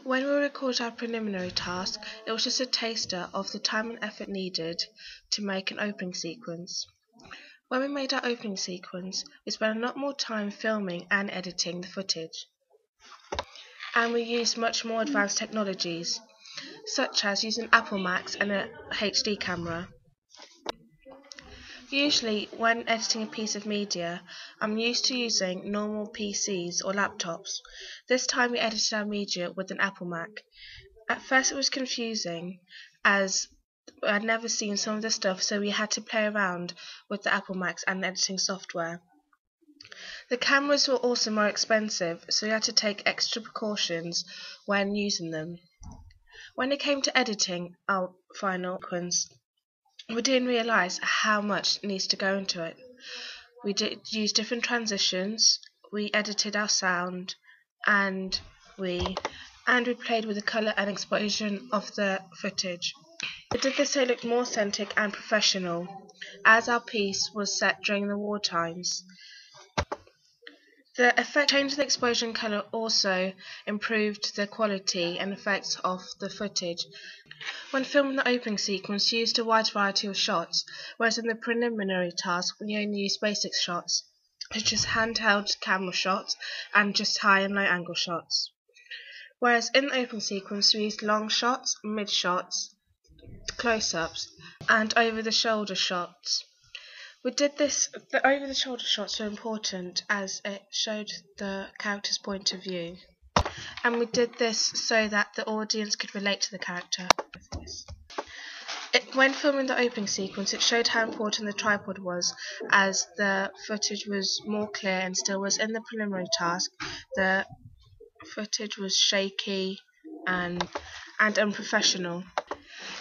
When we recorded our preliminary task, it was just a taster of the time and effort needed to make an opening sequence. When we made our opening sequence, we spent a lot more time filming and editing the footage. And we used much more advanced technologies, such as using Apple Macs and a HD camera. Usually, when editing a piece of media, I'm used to using normal PCs or laptops. This time we edited our media with an Apple Mac. At first it was confusing, as I'd never seen some of the stuff, so we had to play around with the Apple Macs and editing software. The cameras were also more expensive, so we had to take extra precautions when using them. When it came to editing our final sequence, we didn't realise how much needs to go into it. We did use different transitions, we edited our sound, and we played with the colour and exposure of the footage. We did this so it looked more authentic and professional, as our piece was set during the war times. The change in the exposure and colour also improved the quality and effects of the footage. When filming the opening sequence, we used a wide variety of shots, whereas in the preliminary task we only used basic shots, such as handheld camera shots and just high and low angle shots. Whereas in the opening sequence we used long shots, mid shots, close-ups, and over-the-shoulder shots. The over-the-shoulder shots were important as it showed the character's point of view, and we did this so that the audience could relate to the character. When filming the opening sequence, it showed how important the tripod was, as the footage was more clear and still, was in the preliminary task. The footage was shaky and unprofessional.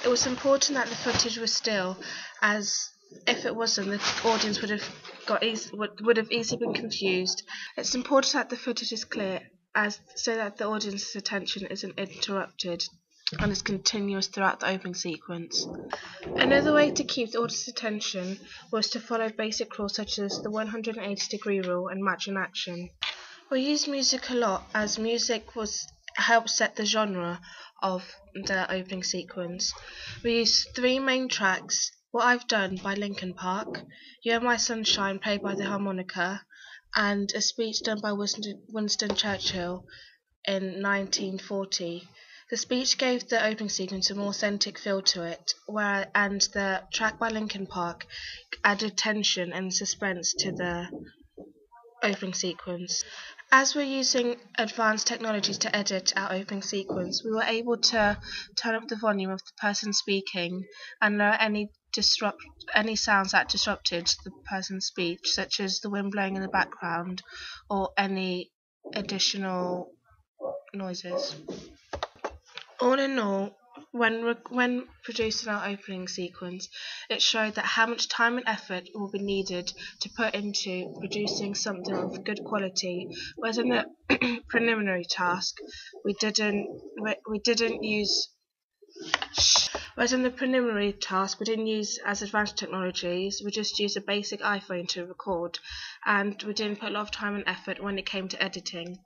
It was important that the footage was still, as if it wasn't, the audience would have easily been confused. It's important that the footage is clear, so that the audience's attention isn't interrupted and is continuous throughout the opening sequence. Another way to keep the audience's attention was to follow basic rules such as the 180-degree rule and match in action. We used music a lot, as music helped set the genre of the opening sequence. We used 3 main tracks: What I've Done by Linkin Park, You're My Sunshine played by the harmonica, and a speech done by Winston Churchill in 1940. The speech gave the opening sequence a more authentic feel to it, and the track by Linkin Park added tension and suspense to the opening sequence. As we're using advanced technologies to edit our opening sequence, we were able to turn up the volume of the person speaking and lower any sounds that disrupted the person's speech, such as the wind blowing in the background or any additional noises. All in all, when producing our opening sequence, it showed that how much time and effort will be needed to put into producing something of good quality. Whereas in the preliminary task, we didn't use as advanced technologies. We just used a basic iPhone to record, and we didn't put a lot of time and effort when it came to editing.